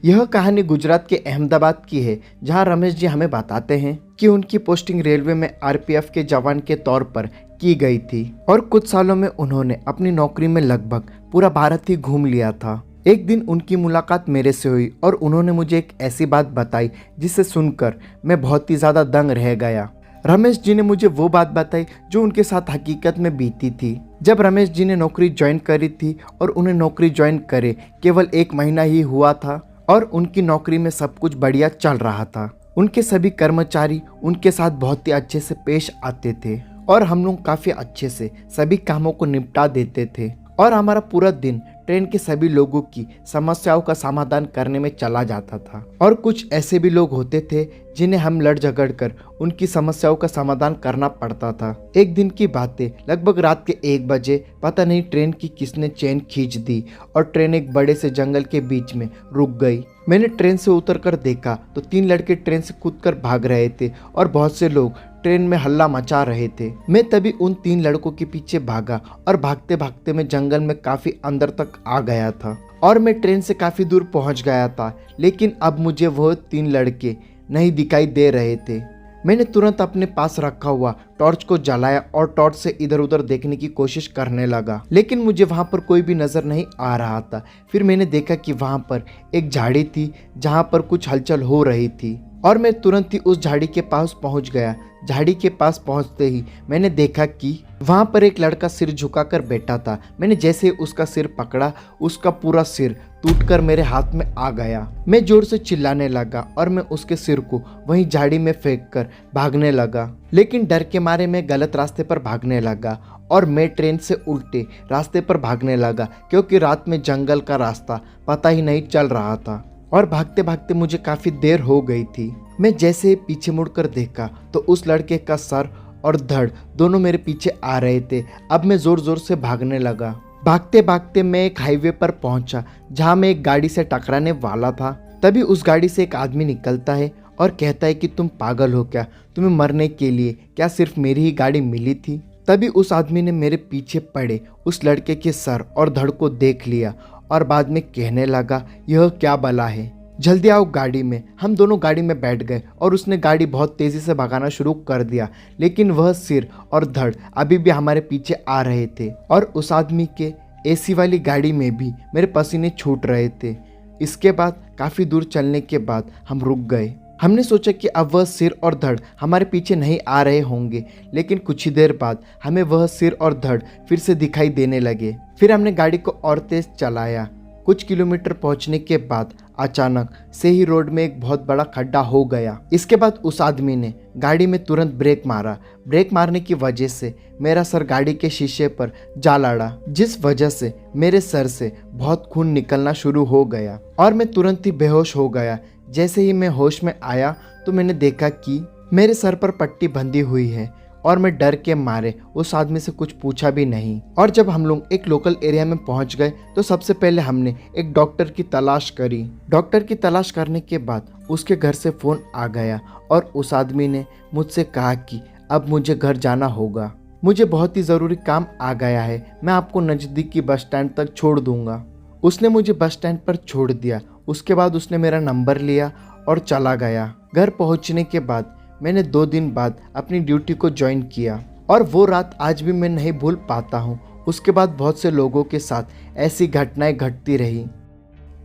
यह कहानी गुजरात के अहमदाबाद की है, जहां रमेश जी हमें बताते हैं कि उनकी पोस्टिंग रेलवे में आरपीएफ के जवान के तौर पर की गई थी और कुछ सालों में उन्होंने अपनी नौकरी में लगभग पूरा भारत ही घूम लिया था। एक दिन उनकी मुलाकात मेरे से हुई और उन्होंने मुझे एक ऐसी बात बताई जिसे सुनकर मैं बहुत ही ज़्यादा दंग रह गया। रमेश जी ने मुझे वो बात बताई जो उनके साथ हकीकत में बीती थी। जब रमेश जी ने नौकरी ज्वाइन करी थी और उन्हें नौकरी ज्वाइन करे केवल 1 महीना ही हुआ था और उनकी नौकरी में सब कुछ बढ़िया चल रहा था। उनके सभी कर्मचारी उनके साथ बहुत ही अच्छे से पेश आते थे और हम लोग काफ़ी अच्छे से सभी कामों को निपटा देते थे और हमारा पूरा दिन ट्रेन के सभी लोगों की समस्याओं का समाधान करने में चला जाता था। और कुछ ऐसे भी लोग होते थे जिन्हें हम लड़ झगड़ कर उनकी समस्याओं का समाधान करना पड़ता था। एक दिन की बातें, लगभग रात के 1 बजे, पता नहीं ट्रेन की किसने चेन खींच दी और ट्रेन एक बड़े से जंगल के बीच में रुक गई। मैंने ट्रेन से उतरकर देखा तो 3 लड़के ट्रेन से कूदकर भाग रहे थे और बहुत से लोग ट्रेन में हल्ला मचा रहे थे। मैं तभी उन 3 लड़कों के पीछे भागा और भागते भागते मैं जंगल में काफी अंदर तक आ गया था और मैं ट्रेन से काफी दूर पहुंच गया था, लेकिन अब मुझे वह 3 लड़के नहीं दिखाई दे रहे थे। मैंने तुरंत अपने पास रखा हुआ टॉर्च को जलाया और टॉर्च से इधर उधर देखने की कोशिश करने लगा, लेकिन मुझे वहां पर कोई भी नजर नहीं आ रहा था। फिर मैंने देखा कि वहां पर एक झाड़ी थी जहां पर कुछ हलचल हो रही थी और मैं तुरंत ही उस झाड़ी के पास पहुंच गया। झाड़ी के पास पहुंचते ही मैंने देखा कि वहां पर एक लड़का सिर झुकाकर बैठा था। मैंने जैसे ही उसका सिर पकड़ा, उसका पूरा सिर टूटकर मेरे हाथ में आ गया। मैं जोर से चिल्लाने लगा और मैं उसके सिर को वहीं झाड़ी में फेंक कर भागने लगा, लेकिन डर के मारे मैं गलत रास्ते पर भागने लगा और मैं ट्रेन से उल्टे रास्ते पर भागने लगा, क्योंकि रात में जंगल का रास्ता पता ही नहीं चल रहा था और भागते भागते मुझे काफी देर हो गई थी। मैं जैसे ही पीछे मुड़कर देखा तो उस लड़के का सर और धड़ दोनों मेरे पीछे आ रहे थे। अब मैं जोर जोर से भागने लगा। भागते भागते मैं एक हाईवे पर पहुंचा जहां मैं एक गाड़ी से टकराने वाला था। तभी उस गाड़ी से एक आदमी निकलता है और कहता है कि तुम पागल हो क्या? तुम्हें मरने के लिए क्या सिर्फ मेरी ही गाड़ी मिली थी? तभी उस आदमी ने मेरे पीछे पड़े उस लड़के के सर और धड़ को देख लिया और बाद में कहने लगा, यह क्या बला है? जल्दी आओ गाड़ी में। हम दोनों गाड़ी में बैठ गए और उसने गाड़ी बहुत तेजी से भगाना शुरू कर दिया, लेकिन वह सिर और धड़ अभी भी हमारे पीछे आ रहे थे और उस आदमी के एसी वाली गाड़ी में भी मेरे पसीने छूट रहे थे। इसके बाद काफ़ी दूर चलने के बाद हम रुक गए। हमने सोचा कि अब वह सिर और धड़ हमारे पीछे नहीं आ रहे होंगे, लेकिन कुछ ही देर बाद हमें वह सिर और धड़ फिर से दिखाई देने लगे। फिर हमने गाड़ी को और तेज चलाया। कुछ किलोमीटर पहुंचने के बाद अचानक से ही रोड में एक बहुत बड़ा खड्डा हो गया। इसके बाद उस आदमी ने गाड़ी में तुरंत ब्रेक मारा। ब्रेक मारने की वजह से मेरा सर गाड़ी के शीशे पर जा लड़ा, जिस वजह से मेरे सर से बहुत खून निकलना शुरू हो गया और मैं तुरंत ही बेहोश हो गया। जैसे ही मैं होश में आया तो मैंने देखा कि मेरे सर पर पट्टी बंधी हुई है और मैं डर के मारे उस आदमी से कुछ पूछा भी नहीं। और जब हम लोग एक लोकल एरिया में पहुंच गए तो सबसे पहले हमने एक डॉक्टर की तलाश करी। डॉक्टर की तलाश करने के बाद उसके घर से फ़ोन आ गया और उस आदमी ने मुझसे कहा कि अब मुझे घर जाना होगा, मुझे बहुत ही ज़रूरी काम आ गया है, मैं आपको नज़दीकी बस स्टैंड तक छोड़ दूंगा। उसने मुझे बस स्टैंड पर छोड़ दिया। उसके बाद उसने मेरा नंबर लिया और चला गया। घर पहुंचने के बाद मैंने 2 दिन बाद अपनी ड्यूटी को ज्वाइन किया और वो रात आज भी मैं नहीं भूल पाता हूँ। उसके बाद बहुत से लोगों के साथ ऐसी घटनाएं घटती रही।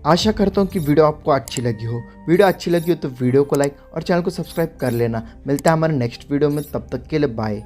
आशा करता हूँ कि वीडियो आपको अच्छी लगी हो। वीडियो अच्छी लगी हो तो वीडियो को लाइक और चैनल को सब्सक्राइब कर लेना। मिलता है हमारे नेक्स्ट वीडियो में, तब तक के लिए बाय।